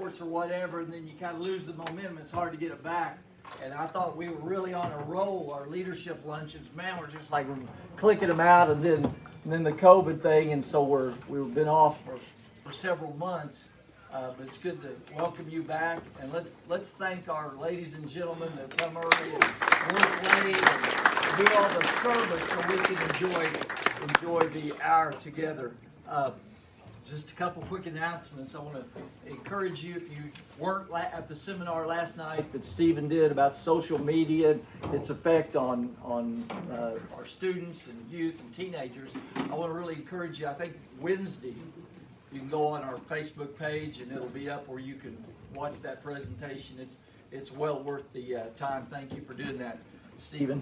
sports or whatever, and then you kind of lose the momentum. It's hard to get it back. And I thought we were really on a roll. Our leadership luncheons, man, we're just like clicking them out, and then the COVID thing, and so we've been off for several months. But it's good to welcome you back, and let's thank our ladies and gentlemen that come early and work late and do all the service so we can enjoy the hour together. Just a couple quick announcements. I want to encourage you, if you weren't at the seminar last night that Stephen did about social media, its effect on our students and youth and teenagers, I want to really encourage you. I think Wednesday, you can go on our Facebook page and it'll be up where you can watch that presentation. It's well worth the time. Thank you for doing that, Stephen.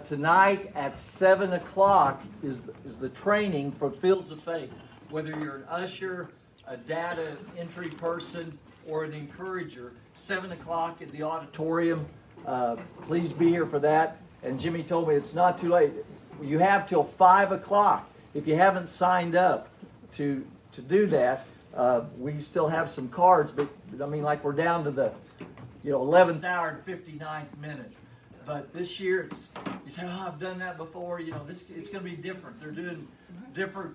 Tonight at 7 o'clock is the training for Fields of Faith. Whether you're an usher, a data entry person, or an encourager, 7 o'clock at the auditorium. Please be here for that. And Jimmy told me it's not too late. You have till 5 o'clock. If you haven't signed up to do that, we still have some cards, but I mean, like, we're down to the 11th hour and 59th minute. But this year, you say, oh, I've done that before. It's going to be different. They're doing different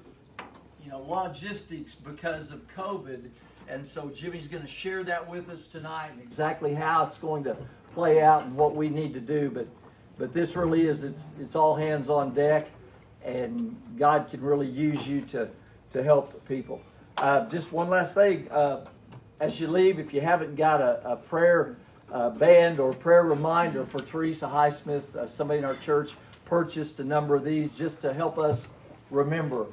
logistics because of COVID, and so Jimmy's going to share that with us tonight and exactly how it's going to play out and what we need to do. But this really is, it's all hands on deck, and God can really use you to help people. Just one last thing, as you leave, if you haven't got a prayer band or prayer reminder for Teresa Highsmith, somebody in our church purchased a number of these just to help us remember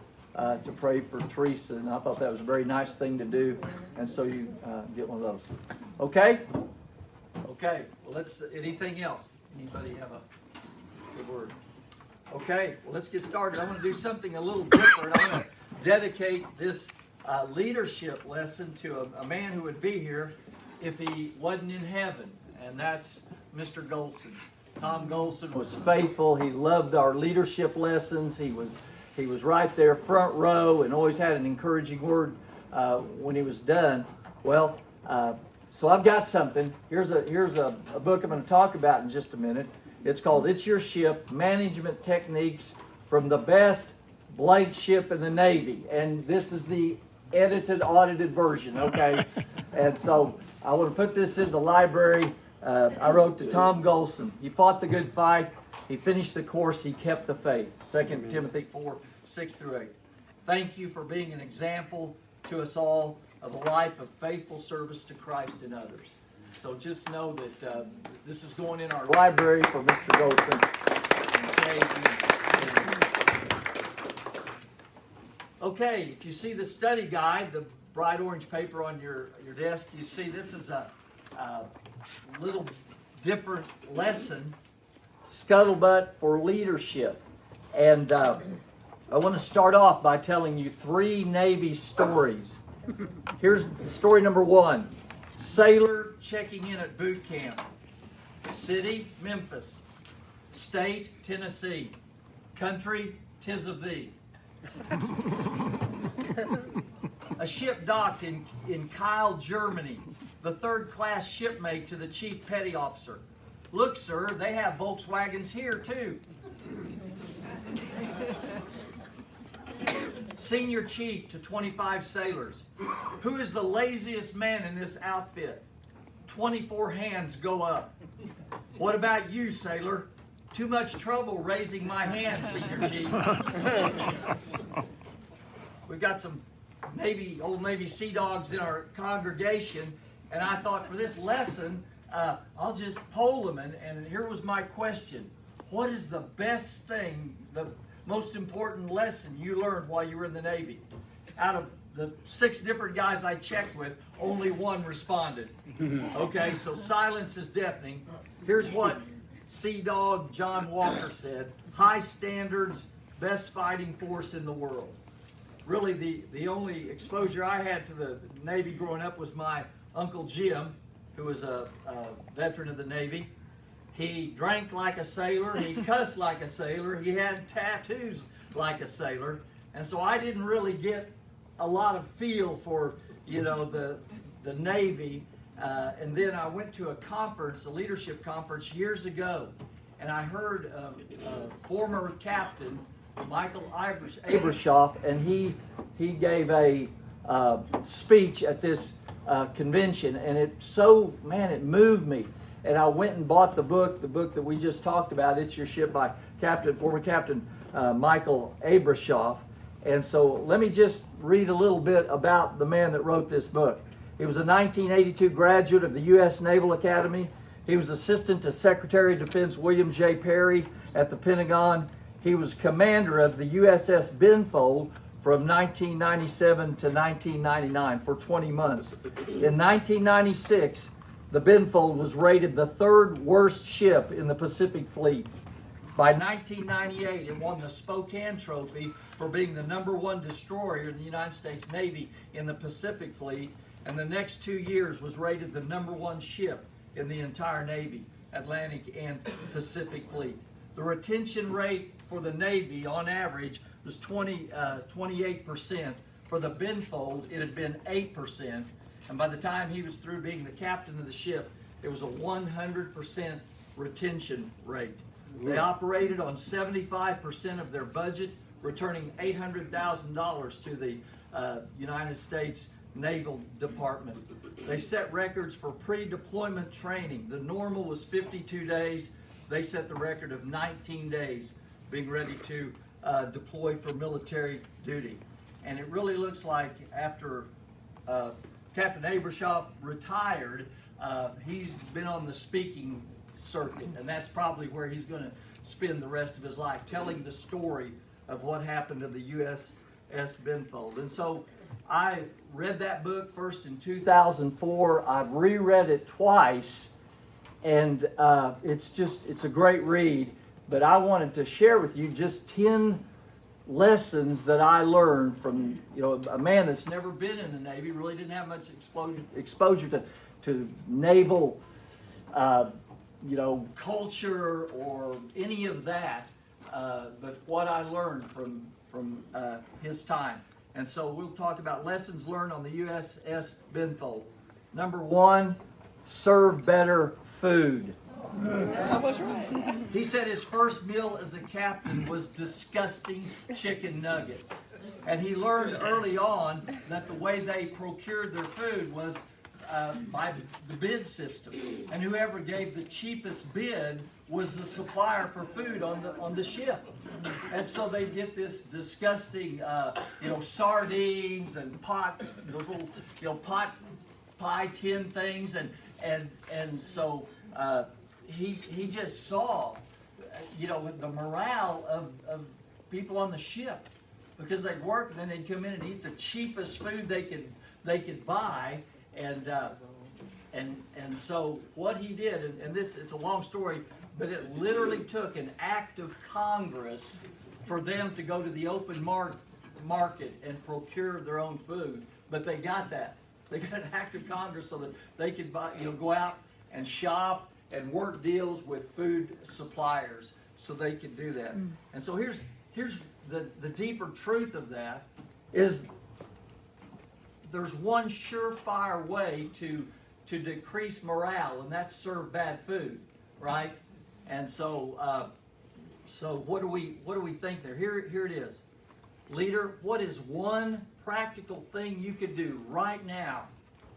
to pray for Teresa, and I thought that was a very nice thing to do, and so you get one of those. Okay? Okay. Well, anything else? Anybody have a good word? Okay. Well, let's get started. I want to do something a little different. I want to dedicate this leadership lesson to a man who would be here if he wasn't in heaven, and that's Mr. Golson. Tom Golson was faithful. He loved our leadership lessons. He was right there front row and always had an encouraging word when he was done. Well, so I've got something. Here's a book I'm going to talk about in just a minute. It's called It's Your Ship, Management Techniques from the Best Blank Ship in the Navy. And this is the edited, audited version, okay? And so I want to put this in the library. I wrote to Tom Golson. He fought the good fight. He finished the course. He kept the faith. 2 Timothy 4, 6 through 8. Thank you for being an example to us all of a life of faithful service to Christ and others. So just know that this is going in our library for Mr. Golson. Okay, if you see the study guide, the bright orange paper on your desk, you see this is a little different lesson. Scuttlebutt for leadership. And I want to start off by telling you 3 Navy stories. Here's story number 1. Sailor checking in at boot camp. City, Memphis. State, Tennessee. Country, 'tis of thee. A ship docked in Kiel, Germany. The third-class shipmate to the chief petty officer. Look, sir, they have Volkswagens here, too. Senior chief to 25 sailors. Who is the laziest man in this outfit? 24 hands go up. What about you, sailor? Too much trouble raising my hand, senior chief. We've got some old Navy Sea Dogs in our congregation, and I thought for this lesson, I'll just poll them, and here was my question. What is the best thing, the most important lesson you learned while you were in the Navy? Out of the 6 different guys I checked with, only 1 responded. Okay, so silence is deafening. Here's what Sea Dog John Walker said. High standards, best fighting force in the world. Really, the only exposure I had to the Navy growing up was my Uncle Jim, who was a veteran of the Navy. He drank like a sailor. He cussed like a sailor. He had tattoos like a sailor. And so I didn't really get a lot of feel for, the the Navy, and then I went to a conference, a leadership conference years ago, and I heard former captain Michael Abra Shop, and he gave a speech at this convention, and it moved me. And I went and bought the book that we just talked about, It's Your Ship, by former Captain Michael Abra Shop. And so let me just read a little bit about the man that wrote this book. He was a 1982 graduate of the U.S. Naval Academy. He was assistant to Secretary of Defense William J. Perry at the Pentagon. He was commander of the USS Benfold from 1997 to 1999 for 20 months. In 1996, the Benfold was rated the third worst ship in the Pacific Fleet. By 1998, it won the Spokane Trophy for being the #1 destroyer in the United States Navy in the Pacific Fleet, and the next 2 years was rated the #1 ship in the entire Navy, Atlantic and Pacific Fleet. The retention rate for the Navy on average was 28%. For the Benfold, it had been 8%, and by the time he was through being the captain of the ship, it was a 100% retention rate. They operated on 75% of their budget, returning $800,000 to the United States Naval Department. They set records for pre-deployment training. The normal was 52 days. They set the record of 19 days being ready to deploy for military duty. And it really looks like after Captain Abra Shop retired, he's been on the speaking circuit, and that's probably where he's going to spend the rest of his life, telling the story of what happened to the USS Benfold. And so I read that book first in 2004. I've reread it twice, and it's a great read. But I wanted to share with you just 10 lessons that I learned from a man that's never been in the Navy, really didn't have much exposure to naval culture or any of that, but what I learned from his time. And so we'll talk about lessons learned on the USS Benfold. Number 1, serve better food. I was right. He said his first meal as a captain was disgusting chicken nuggets. And he learned early on that the way they procured their food was by the bid system, and whoever gave the cheapest bid was the supplier for food on the ship. And so they get this disgusting, sardines and those little pot pie tin things, and so he just saw, the morale of people on the ship, because they'd work and then they'd come in and eat the cheapest food they could buy. And so what he did, and it's a long story, but it literally took an act of Congress for them to go to the open market and procure their own food. But they got that. They got an act of Congress so that they could buy, go out and shop and work deals with food suppliers so they could do that. And so here's the deeper truth of that is there's one surefire way to decrease morale, and that's serve bad food, right? And so what do we think there? Here it is. Leader, what is one practical thing you could do right now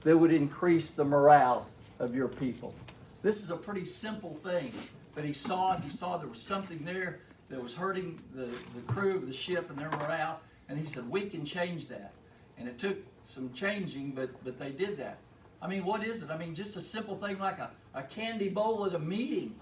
that would increase the morale of your people? This is a pretty simple thing, but he saw there was something there that was hurting the crew of the ship and their morale, and he said, we can change that. And it took some changing, but they did that. I mean, what is it? I mean, just a simple thing like a candy bowl at a meeting,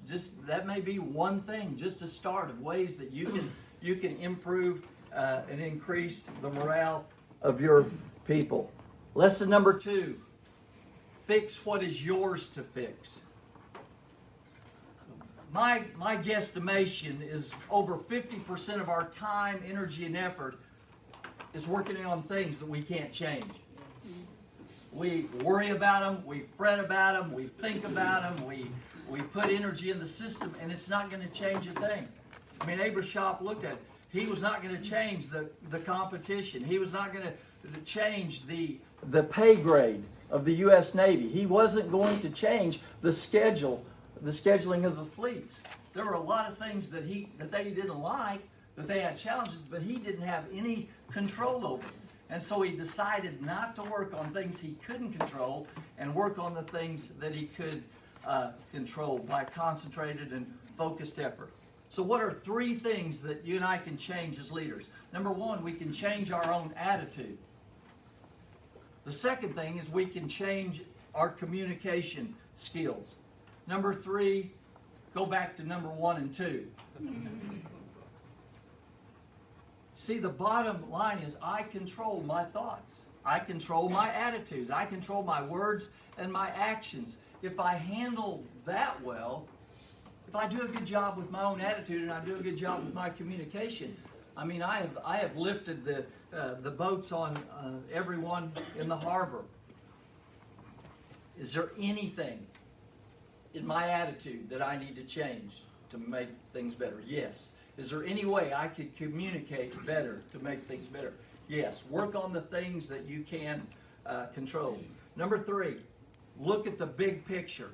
just that may be one thing, just a start of ways that you can improve and increase the morale of your people. Lesson number 2, fix what is yours to fix. My guesstimation is over 50% of our time, energy, and effort is working on things that we can't change. We worry about them, we fret about them, we think about them, we put energy in the system, and it's not going to change a thing. I mean, Abra Shop looked at it. He was not going to change the competition. He was not going to change the pay grade of the U.S. Navy. He wasn't going to change the scheduling of the fleets. There were a lot of things that they didn't like, that they had challenges, but he didn't have any control over. And so he decided not to work on things he couldn't control and work on the things that he could control by concentrated and focused effort. So what are 3 things that you and I can change as leaders? Number 1, we can change our own attitude. The second thing is we can change our communication skills. Number 3, go back to number 1 and 2. See, the bottom line is I control my thoughts. I control my attitudes. I control my words and my actions. If I handle that well, if I do a good job with my own attitude and I do a good job with my communication, I mean, I have lifted the boats on everyone in the harbor. Is there anything in my attitude that I need to change to make things better? Yes. Is there any way I could communicate better to make things better? Yes. Work on the things that you can control. Number 3, look at the big picture.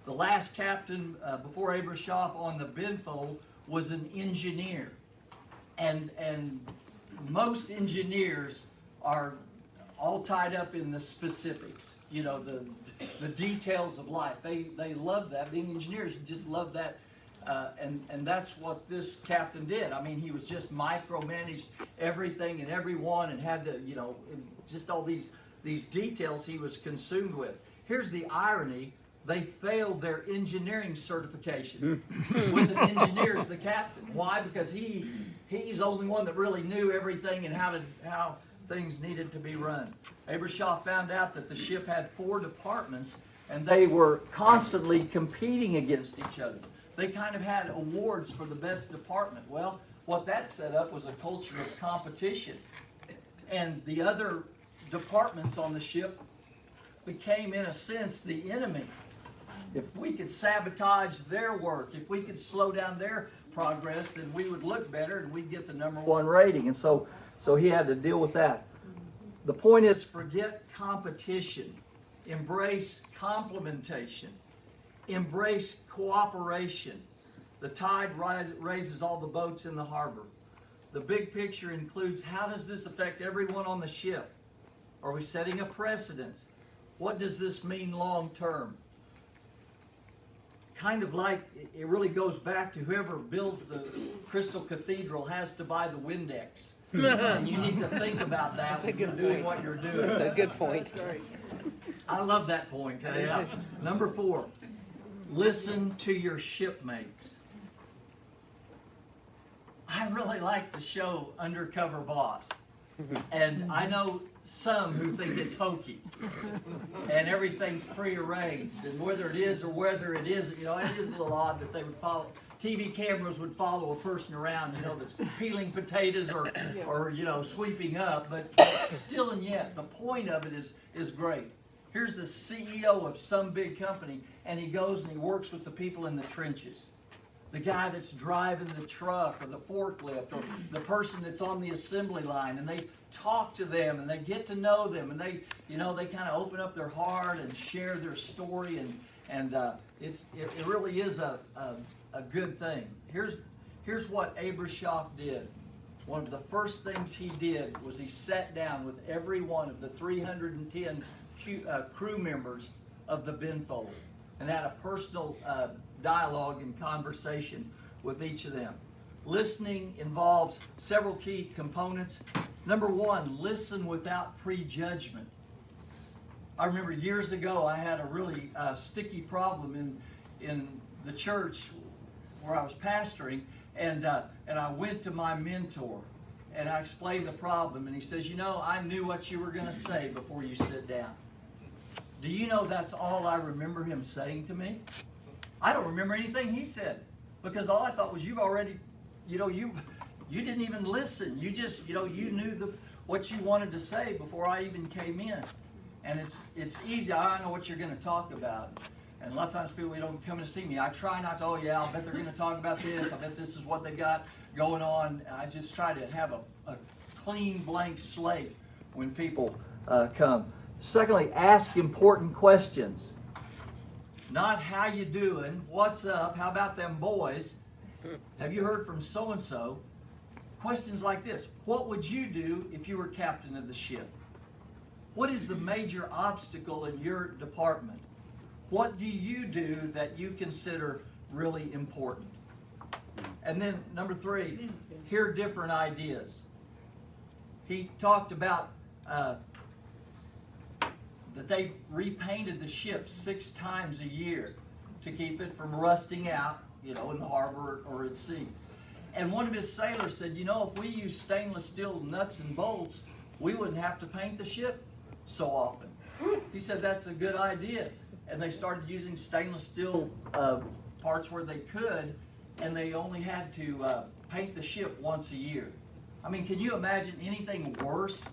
The last captain before Abra Shop on the Benfold was an engineer. And most engineers are all tied up in the specifics, you know, the details of life. They love that. Being engineers, you just love that. And that's what this captain did. I mean, he was just micromanaged everything and everyone and had to, you know, just all these details he was consumed with. Here's the irony. They failed their engineering certification with an engineer as the captain. Why? Because he's the only one that really knew everything and how things needed to be run. Abra Shop found out that the ship had 4 departments and they were constantly competing against each other. They kind of had awards for the best department. Well, what that set up was a culture of competition. And the other departments on the ship became, in a sense, the enemy. If we could sabotage their work, if we could slow down their progress, then we would look better and we'd get the #1 rating. And so he had to deal with that. The point is, forget competition. Embrace complementation. Embrace cooperation. The tide raises all the boats in the harbor. The big picture includes, how does this affect everyone on the ship? Are we setting a precedence? What does this mean long term? Kind of like, it really goes back to whoever builds the Crystal Cathedral has to buy the Windex. And you need to think about that when you're doing what you're doing. That's a good point. I love that point. Yeah. Number 4, listen to your shipmates. I really like the show Undercover Boss. And I know some who think it's hokey and everything's prearranged, and whether it is or whether it isn't, you know, it is a little odd that they would follow, TV cameras would follow a person around, you know, that's peeling potatoes or you know, sweeping up, but still and yet, the point of it is great. Here's the CEO of some big company, and he goes and he works with the people in the trenches. The guy that's driving the truck or the forklift or the person that's on the assembly line, and they talk to them and they get to know them, and they, you know, they kind of open up their heart and share their story, and it really is a good thing. Here's what Abra Shop did. One of the first things he did was he sat down with every one of the 310 crew members of the Benfold and had a personal dialogue and conversation with each of them. Listening involves several key components. Number 1, listen without prejudgment. I remember years ago I had a really sticky problem in the church where I was pastoring, and I went to my mentor and I explained the problem, and he says, you know, I knew what you were going to say before you sit down. Do you know that's all I remember him saying to me? I don't remember anything he said, because all I thought was, you've already, you know, you didn't even listen. You just, you know, you knew what you wanted to say before I even came in. And it's easy. I know what you're going to talk about. And a lot of times people, you don't come to see me. I try not to, oh yeah, I'll bet they're going to talk about this. I bet this is what they got going on. I just try to have a clean blank slate when people come. Secondly, ask important questions. Not how you doing, what's up, how about them boys, have you heard from so-and-so? Questions like this: what would you do if you were captain of the ship? What is the major obstacle in your department? What do you do that you consider really important? And then number 3, hear different ideas. He talked about that they repainted the ship 6 times a year to keep it from rusting out, in the harbor or at sea. And one of his sailors said, if we use stainless steel nuts and bolts, we wouldn't have to paint the ship so often. He said that's a good idea. And they started using stainless steel parts where they could, and they only had to paint the ship once a year. I mean, can you imagine anything worse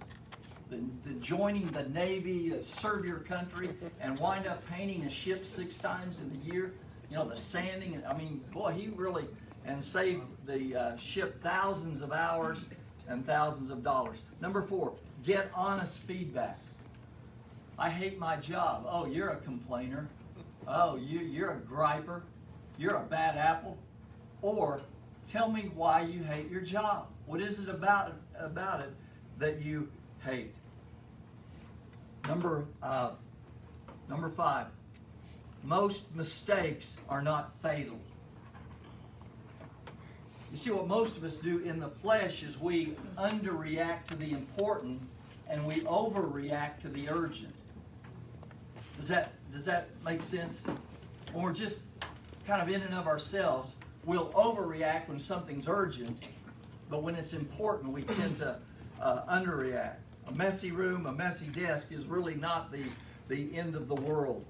than joining the Navy, serve your country, and wind up painting a ship 6 times in a year? The sanding, boy, he really, and saved the ship thousands of hours and thousands of dollars. Number 4, get honest feedback. I hate my job. Oh, you're a complainer. Oh, you're a griper. You're a bad apple. Or tell me why you hate your job. What is it about it that you hate? Number 5, most mistakes are not fatal. You see, what most of us do in the flesh is we underreact to the important and we overreact to the urgent. Does that make sense? When we're just kind of in and of ourselves, we'll overreact when something's urgent, but when it's important, we tend to underreact. A messy room, a messy desk is really not the end of the world.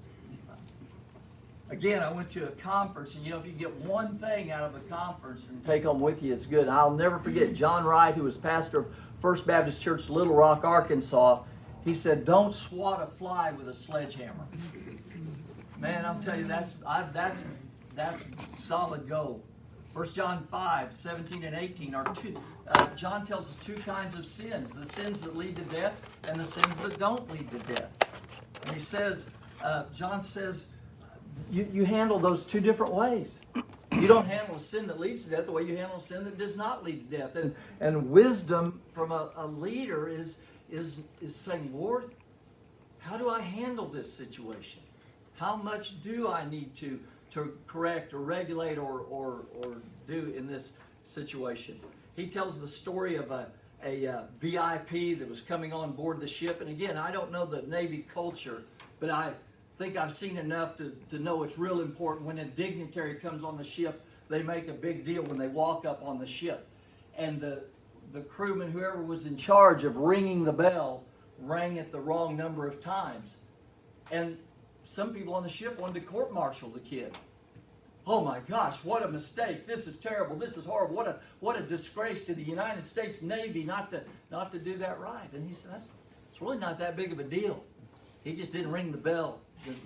Again, I went to a conference, and if you get one thing out of a conference and take home with you, it's good. I'll never forget John Wright, who was pastor of First Baptist Church, Little Rock, Arkansas. He said, "Don't swat a fly with a sledgehammer." Man, I'm telling you, that's solid gold. 1 John 5, 17 and 18 are John tells us 2 kinds of sins: the sins that lead to death and the sins that don't lead to death. And he says, John says, you handle those 2 different ways. You don't handle a sin that leads to death the way you handle a sin that does not lead to death. And wisdom from a leader is saying, Lord, how do I handle this situation? How much do I need to correct or regulate or do in this situation? He tells the story of a VIP that was coming on board the ship. And again, I don't know the Navy culture, but I think I've seen enough to know it's real important. When a dignitary comes on the ship, they make a big deal when they walk up on the ship. And the crewman, whoever was in charge of ringing the bell, rang it the wrong number of times. And some people on the ship wanted to court-martial the kid. Oh my gosh, what a mistake. This is terrible. This is horrible. What a disgrace to the United States Navy not to do that right. And he said, it's really not that big of a deal. He just didn't ring the bell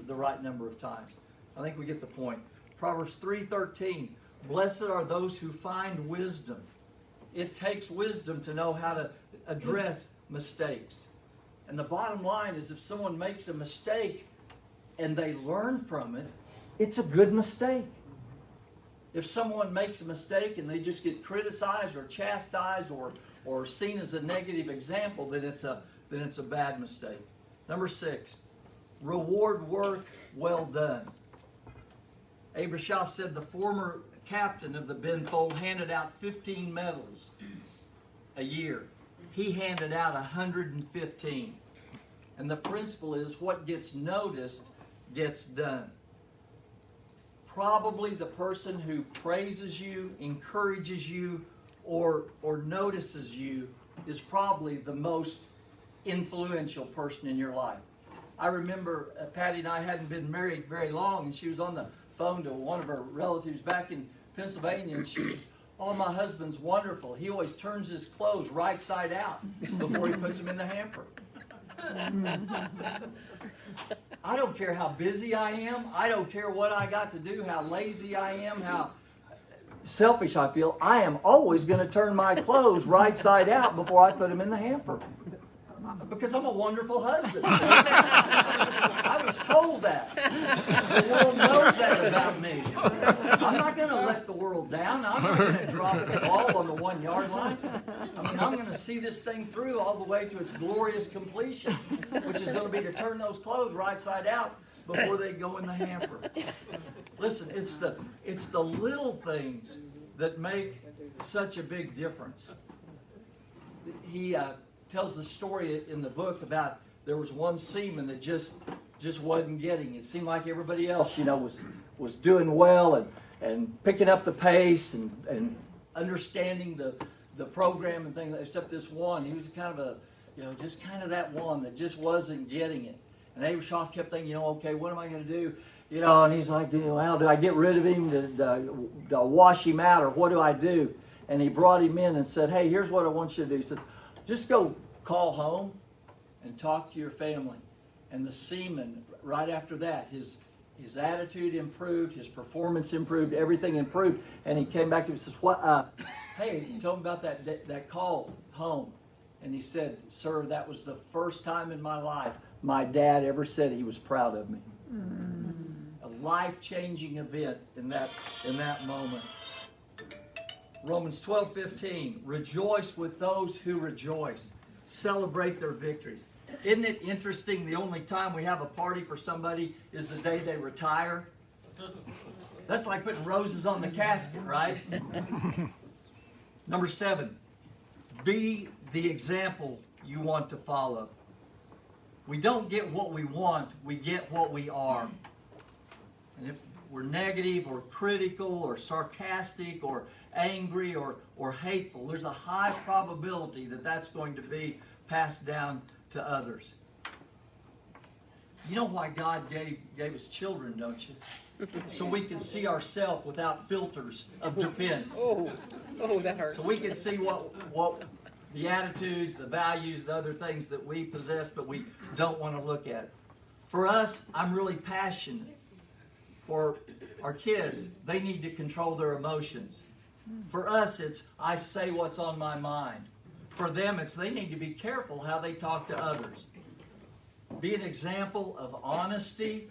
the right number of times. I think we get the point. Proverbs 3:13, blessed are those who find wisdom. It takes wisdom to know how to address mistakes. And the bottom line is, if someone makes a mistake and they learn from it, it's a good mistake. If someone makes a mistake and they just get criticized or chastised or seen as a negative example, then it's a bad mistake. Number 6, reward work well done. Abra Shop said the former captain of the Benfold handed out 15 medals a year. He handed out 115. And the principle is, what gets noticed gets done. Probably the person who praises you, encourages you, or notices you is probably the most influential person in your life. I remember Patty and I hadn't been married very long, and she was on the phone to one of her relatives back in Pennsylvania, and she says, "Oh, my husband's wonderful. He always turns his clothes right side out before he puts them in the hamper." I don't care how busy I am. I don't care what I got to do, how lazy I am, selfish I feel, I am always going to turn my clothes right side out before I put them in the hamper. Because I'm a wonderful husband. I was told that. The world knows that about me. I'm not going to let the world down. I'm not going to drop the ball on the 1 yard line. I mean, I'm going to see this thing through all the way to its glorious completion, which is going to be to turn those clothes right side out before they go in the hamper. Listen, it's the little things that make such a big difference. He tells the story in the book about there was one seaman that just wasn't getting it. It seemed like everybody else, was doing well and picking up the pace and understanding the program and things, except this one. He was kind of just kind of that one that just wasn't getting it. And Abra Shop kept thinking, okay, what am I going to do? And he's like, well, do I get rid of him? Do I wash him out, or what do I do? And he brought him in and said, hey, here's what I want you to do. He says, just go call home and talk to your family. And the seaman, right after that, his attitude improved, his performance improved, everything improved. And he came back to me and says, hey, tell him about that call home. And he said, sir, that was the first time in my life my dad ever said he was proud of me. A life-changing event in that moment. Romans 12:15, rejoice with those who rejoice. Celebrate their victories. Isn't it interesting, the only time we have a party for somebody is the day they retire? That's like putting roses on the casket, right? Number 7, be the example you want to follow. We don't get what we want, we get what we are. And if we're negative or critical or sarcastic or angry or hateful, there's a high probability that that's going to be passed down to others. You know why God gave us children, don't you? So we can see ourselves without filters of defense. Oh, that hurts. So we can see what the attitudes, the values, the other things that we possess, but we don't want to look at. For us, I'm really passionate. For our kids, they need to control their emotions. For us, it's I say what's on my mind. For them, it's they need to be careful how they talk to others. Be an example of honesty,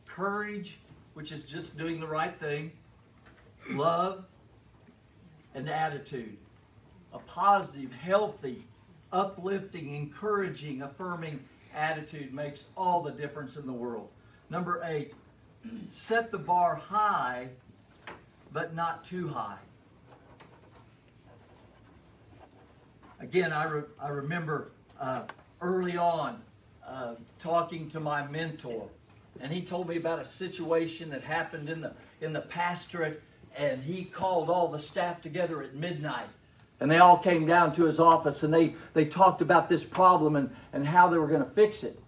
courage, which is just doing the right thing, love, and attitude. A positive, healthy, uplifting, encouraging, affirming attitude makes all the difference in the world. Number 8, set the bar high, but not too high. Again, I remember early on talking to my mentor, and he told me about a situation that happened in the pastorate, and he called all the staff together at midnight. And they all came down to his office, and they talked about this problem and how they were going to fix it.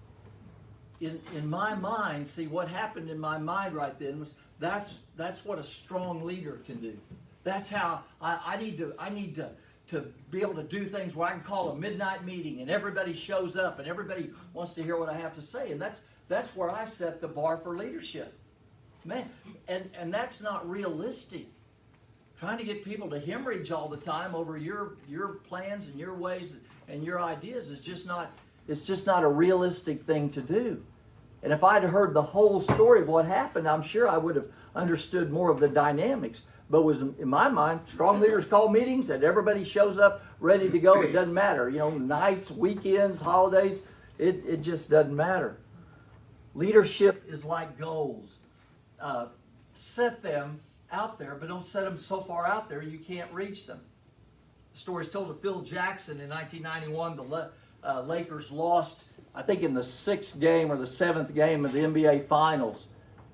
In my mind, see, what happened in my mind right then was that's what a strong leader can do. That's how I need to be able to do things where I can call a midnight meeting and everybody shows up and everybody wants to hear what I have to say. And that's where I set the bar for leadership. Man, and that's not realistic. Trying to get people to hemorrhage all the time over your plans and your ways and your ideas is just not a realistic thing to do. And if I'd heard the whole story of what happened, I'm sure I would have understood more of the dynamics. But was in my mind, strong leaders call meetings and everybody shows up ready to go. It doesn't matter. Nights, weekends, holidays, it just doesn't matter. Leadership is like goals. Set them out there, but don't set them so far out there you can't reach them. The story is told of Phil Jackson in 1991. The Lakers lost, I think, in the 6th game or the 7th game of the NBA Finals.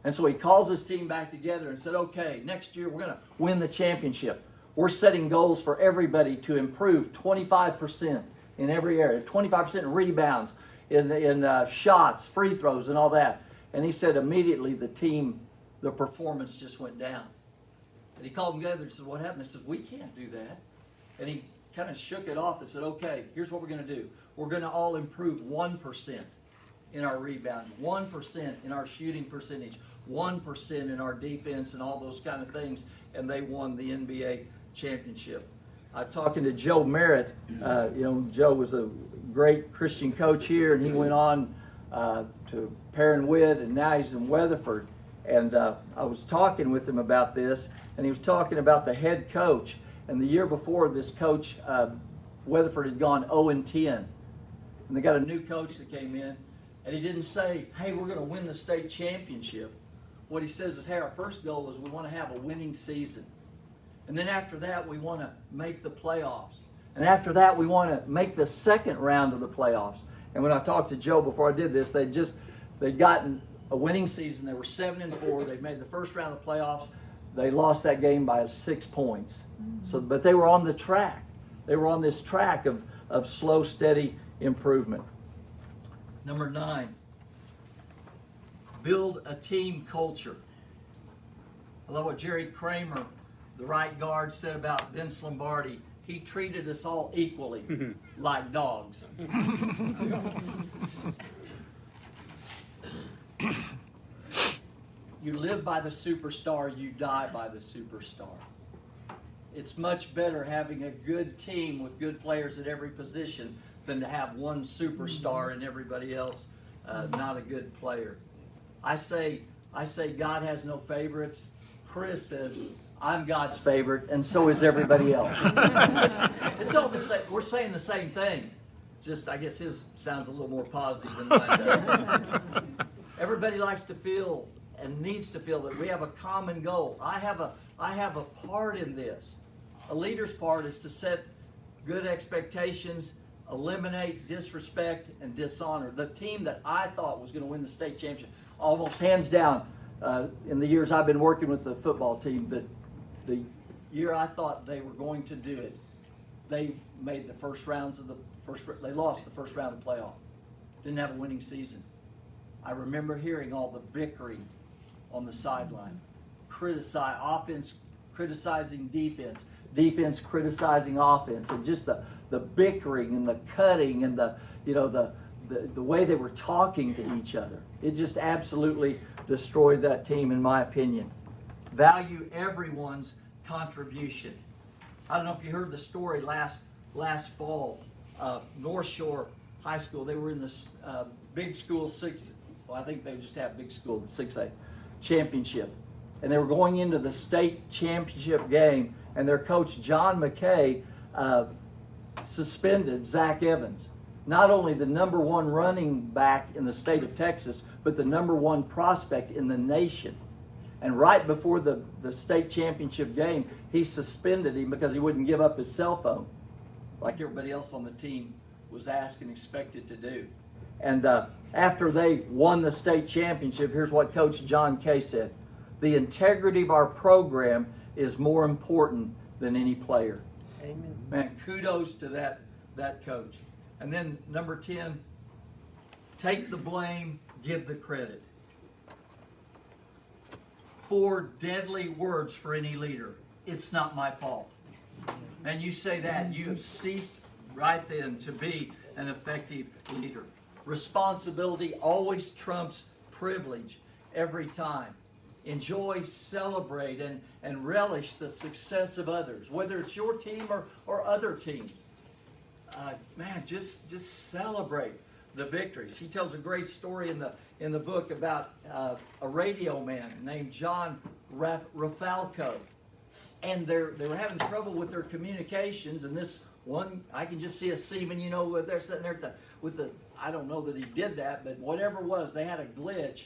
And so he calls his team back together and said, okay, next year we're going to win the championship. We're setting goals for everybody to improve 25% in every area, 25% in rebounds, in shots, free throws, and all that. And he said immediately the performance just went down. And he called them together and said, what happened? They said, we can't do that. And he kind of shook it off and said, okay, here's what we're going to do. We're going to all improve 1% in our rebounds, 1% in our shooting percentage, 1% in our defense, and all those kind of things, and they won the NBA championship. Talking to Joe Merritt, Joe was a great Christian coach here, and he went on to Perrin Witt, and now he's in Weatherford. And I was talking with him about this, and he was talking about the head coach. And the year before, this coach, Weatherford had gone 0-10. And they got a new coach that came in, and he didn't say, hey, we're going to win the state championship. What he says is, hey, our first goal is we want to have a winning season. And then after that, we want to make the playoffs. And after that, we want to make the second round of the playoffs. And when I talked to Joe before I did this, they'd gotten a winning season. They were 7-4. They made the first round of the playoffs. They lost that game by 6 points. But they were on the track. They were on this track of slow, steady improvement. Number 9, build a team culture. I love what Jerry Kramer, the right guard, said about Vince Lombardi. He treated us all equally, like dogs. You live by the superstar, you die by the superstar. It's much better having a good team with good players at every position than to have one superstar and everybody else not a good player. I say God has no favorites. Chris says, I'm God's favorite, and so is everybody else. It's all the same. We're saying the same thing. Just, I guess his sounds a little more positive than mine does. Everybody likes to feel and needs to feel that we have a common goal. I have a part in this. A leader's part is to set good expectations, eliminate disrespect and dishonor. The team that I thought was going to win the state championship, almost hands down, in the years I've been working with the football team, that the year I thought they were going to do it, they made the first rounds of they lost the first round of the playoff. Didn't have a winning season. I remember hearing all the bickering on the sideline. Offense criticizing defense, defense criticizing offense, and just the bickering and the cutting and the way they were talking to each other. It just absolutely destroyed that team, in my opinion. Value everyone's contribution. I don't know if you heard the story last fall. North Shore High School, they were in this big school I think they just have big school, the 6A championship. And they were going into the state championship game, and their coach, John McKay, suspended Zach Evans. Not only the number 1 running back in the state of Texas, but the number 1 prospect in the nation. And right before the state championship game, he suspended him because he wouldn't give up his cell phone, like everybody else on the team was asked and expected to do. And after they won the state championship, here's what Coach John Kay said: the integrity of our program is more important than any player. Amen. Man, kudos to that coach. And then number 10, take the blame, give the credit. 4 deadly words for any leader: it's not my fault. And you say that, you have ceased right then to be an effective leader. Responsibility always trumps privilege every time. Enjoy, celebrate, and relish the success of others, whether it's your team or other teams. Just celebrate the victories. He tells a great story in the book about a radio man named John Rafalco. And they were having trouble with their communications, and this one, I can just see a seaman, they're sitting there with the, I don't know that he did that, but whatever it was, they had a glitch,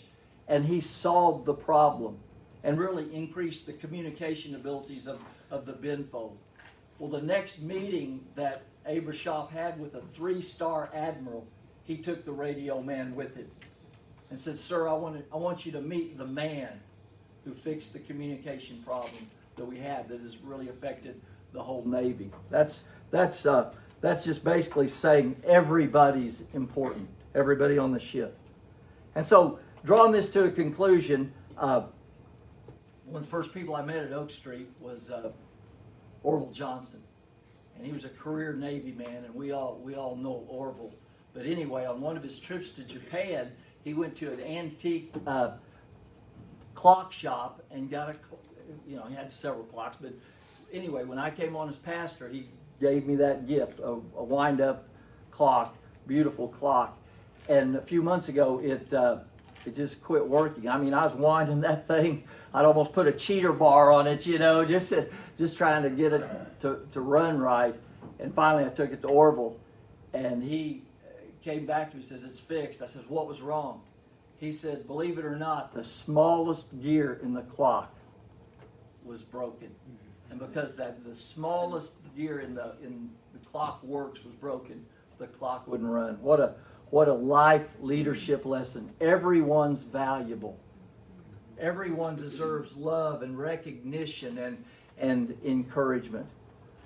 and he solved the problem and really increased the communication abilities of the Benfold. Well, the next meeting that Abra Shop had with a 3-star admiral, he took the radio man with him and said, "Sir, I want you to meet the man who fixed the communication problem that we had that has really affected the whole Navy." That's just basically saying everybody's important, everybody on the ship. And so, drawing this to a conclusion, one of the first people I met at Oak Street was Orville Johnson, and he was a career Navy man, and we all know Orville But anyway, on one of his trips to Japan, he went to an antique clock shop and got he had several clocks. But anyway, when I came on as pastor, he gave me that gift, a wind-up clock, beautiful clock. And a few months ago, it just quit working. I mean, I was winding that thing. I'd almost put a cheater bar on it, just trying to get it to run right. And finally, I took it to Orville, and he came back to me and says, "It's fixed." I said, "What was wrong?" He said, "Believe it or not, the smallest gear in the clock was broken. And because the smallest gear in the clock works was broken, the clock wouldn't run." What a life leadership lesson. Everyone's valuable. Everyone deserves love and recognition and encouragement.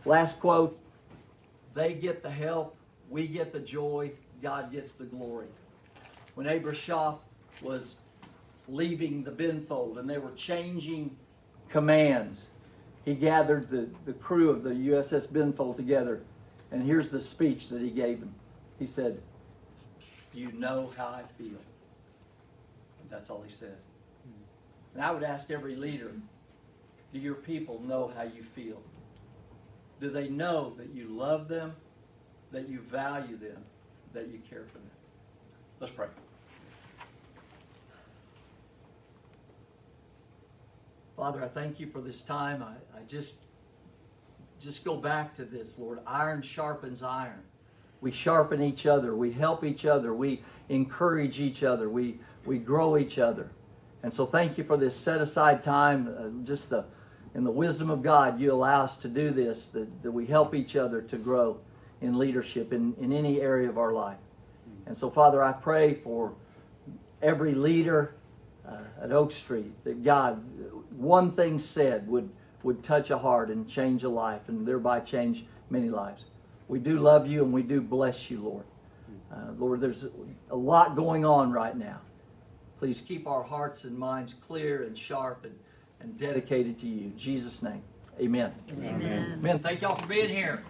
Last quote, they get the help, we get the joy, God gets the glory. When Abra Shop was leaving the Benfold and they were changing commands, he gathered the crew of the USS Benfold together, and here's the speech that he gave them. He said, "You know how I feel." And that's all he said. And I would ask every leader, do your people know how you feel? Do they know that you love them, that you value them, that you care for them? Let's pray. Father, I thank you for this time. I just go back to this, Lord. Iron sharpens iron. We sharpen each other. We help each other. We encourage each other. We grow each other. And so thank you for this set-aside time. In the wisdom of God, you allow us to do this, that we help each other to grow in leadership in any area of our life. And so, Father, I pray for every leader at Oak Street, that God, one thing said would touch a heart and change a life, and thereby change many lives. We do love you and we do bless you, Lord. Lord, there's a lot going on right now. Please keep our hearts and minds clear and sharp and dedicated to you. In Jesus' name, amen. Amen. Amen. Thank y'all for being here.